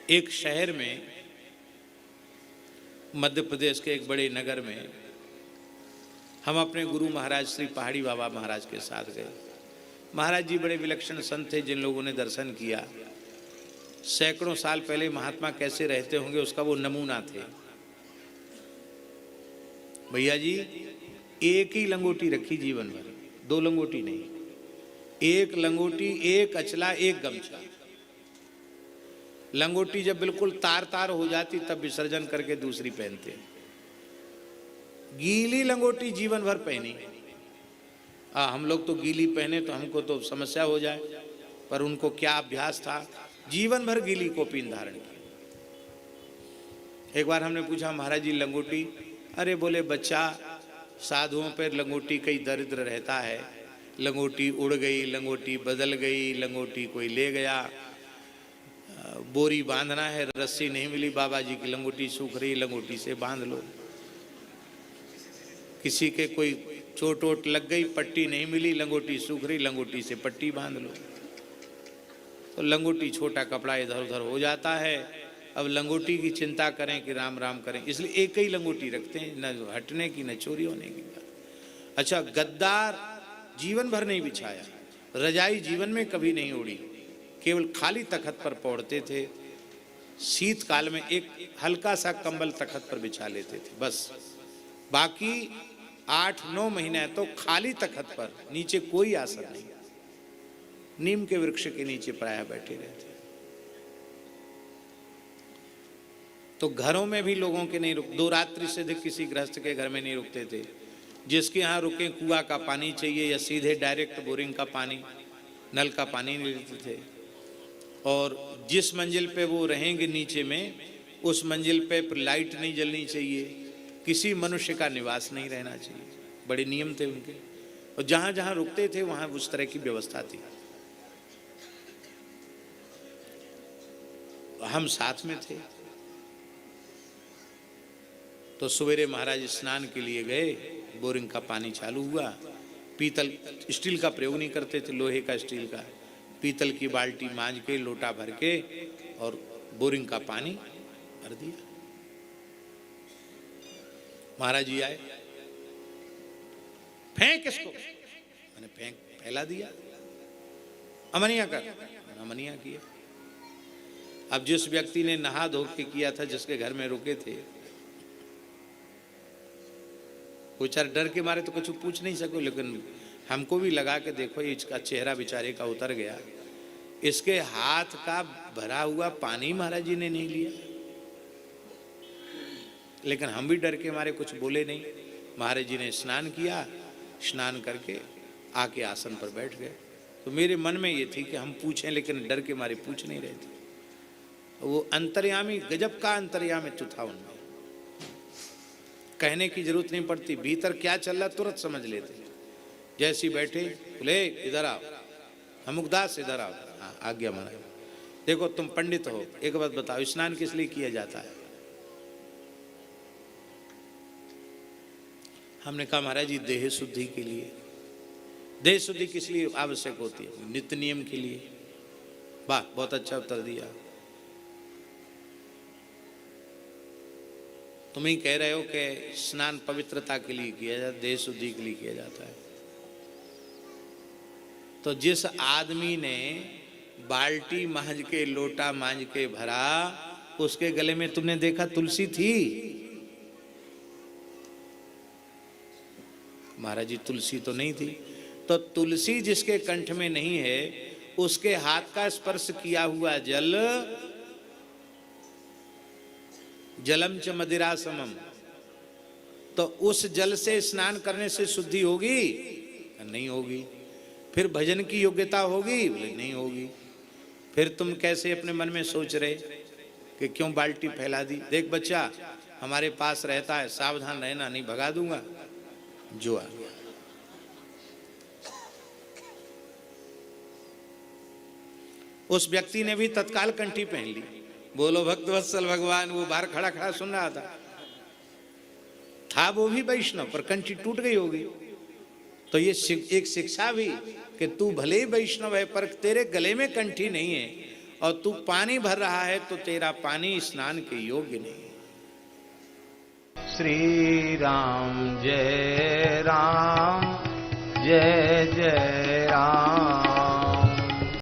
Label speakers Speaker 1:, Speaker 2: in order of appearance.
Speaker 1: एक शहर में, मध्य प्रदेश के एक बड़े नगर में, हम अपने गुरु महाराज श्री पहाड़ी बाबा महाराज के साथ गए। महाराज जी बड़े विलक्षण संत थे, जिन लोगों ने दर्शन किया सैकड़ों साल पहले महात्मा कैसे रहते होंगे उसका वो नमूना थे। भैया जी एक ही लंगोटी रखी जीवन भर, 2 लंगोटी नहीं, 1 लंगोटी, 1 अचला, 1 गमछा। लंगोटी जब बिल्कुल तार तार हो जाती तब विसर्जन करके दूसरी पहनते। गीली लंगोटी जीवन भर पहनी। हम लोग तो गीली पहने तो हमको तो समस्या हो जाए, पर उनको क्या अभ्यास था, जीवन भर गीली कोपीन धारण की। एक बार हमने पूछा महाराज जी लंगोटी, अरे बोले बच्चा साधुओं पर लंगोटी कई दरिद्र रहता है, लंगोटी उड़ गई, लंगोटी बदल गई, लंगोटी कोई ले गया, बोरी बांधना है, रस्सी नहीं मिली, बाबा जी की लंगोटी सूख रही, लंगोटी से बांध लो। किसी के कोई चोट वोट लग गई, पट्टी नहीं मिली, लंगोटी सूख रही, लंगोटी से पट्टी बांध लो। तो लंगोटी छोटा कपड़ा इधर उधर हो जाता है। अब लंगोटी की चिंता करें कि राम राम करें, इसलिए एक ही लंगोटी रखते हैं, न हटने की न चोरी होने की बात। अच्छा, गद्दार जीवन भर नहीं बिछाया, रजाई जीवन में कभी नहीं ओढ़ी, केवल खाली तखत पर पौड़ते थे। शीतकाल में एक हल्का सा कंबल तखत पर बिछा लेते थे बस, बाकी 8-9 महीने तो खाली तखत पर, नीचे कोई आसन नहीं, नीम के वृक्ष के नीचे प्रायः बैठे रहते। तो घरों में भी लोगों के नहीं रुक, 2 रात्रि से अधिक किसी गृहस्थ के घर में नहीं रुकते थे। जिसके यहाँ रुके कुआं का पानी चाहिए या सीधे डायरेक्ट बोरिंग का पानी, नल का पानी नहीं लेते थे। और जिस मंजिल पे वो रहेंगे नीचे में, उस मंजिल पे लाइट नहीं जलनी चाहिए, किसी मनुष्य का निवास नहीं रहना चाहिए, बड़े नियम थे उनके। और जहाँ जहाँ रुकते थे वहाँ उस तरह की व्यवस्था थी। हम साथ में थे। तो सवेरे महाराज स्नान के लिए गए, बोरिंग का पानी चालू हुआ, पीतल, स्टील का प्रयोग नहीं करते थे, लोहे का, स्टील का, पीतल की बाल्टी मांझ के लोटा भर के और बोरिंग का पानी भर दिया। महाराज जी आए, फेंक इसको, मैंने फेंक, फैला दिया, अमनिया कर, अमनिया किया। अब जिस व्यक्ति ने नहा धो के किया था, जिसके घर में रुके थे, बेचारा डर के मारे तो कुछ पूछ नहीं सको, लेकिन हमको भी लगा के देखो इसका चेहरा बेचारे का उतर गया, इसके हाथ का भरा हुआ पानी महाराज जी ने नहीं लिया। लेकिन हम भी डर के मारे कुछ बोले नहीं। महाराज जी ने स्नान किया, स्नान करके आके आसन पर बैठ गए। तो मेरे मन में ये थी कि हम पूछें, लेकिन डर के मारे पूछ नहीं रहे थे। वो अंतर्यामी, गजब का अंतर्यामित्व था उनमें, कहने की जरूरत नहीं पड़ती, भीतर क्या चल रहा तुरंत समझ लेते। जैसे ही बैठे, बोले इधर आओ, अमुकदास इधर आओ। हाँ, आज्ञा महाराज। देखो तुम पंडित हो, एक बात बताओ, स्नान किस लिए किया जाता है? हमने कहा महाराज जी देह शुद्धि के लिए। देह शुद्धि किस लिए आवश्यक होती है? नित्य नियम के लिए। वाह, बहुत अच्छा उत्तर दिया। तुम ही कह रहे हो कि स्नान पवित्रता के लिए किया जाता है, देह शुद्धि के लिए किया जाता है। तो जिस आदमी ने बाल्टी मांझ के, लोटा मांझ के भरा, उसके गले में तुमने देखा तुलसी थी? महाराज जी तुलसी तो नहीं थी। तो तुलसी जिसके कंठ में नहीं है, उसके हाथ का स्पर्श किया हुआ जल, जलम च मदिरा समम, तो उस जल से स्नान करने से शुद्धि होगी? नहीं होगी। फिर भजन की योग्यता होगी? बोले नहीं होगी। फिर तुम कैसे अपने मन में सोच रहे कि क्यों बाल्टी फैला दी? देख बच्चा, हमारे पास रहता है, सावधान रहना, नहीं भगा दूंगा जो आ गया। उस व्यक्ति ने भी तत्काल कंठी पहन ली। बोलो भक्तवत्सल भगवान। वो बाहर खड़ा खड़ा सुन रहा था वो भी वैष्णव, पर कंठी टूट गई होगी। तो ये एक शिक्षा भी कि तू भले ही वैष्णव है, पर तेरे गले में कंठी नहीं है, और तू पानी भर रहा है तो तेरा पानी स्नान के योग्य नहीं।
Speaker 2: श्री राम जय जय राम।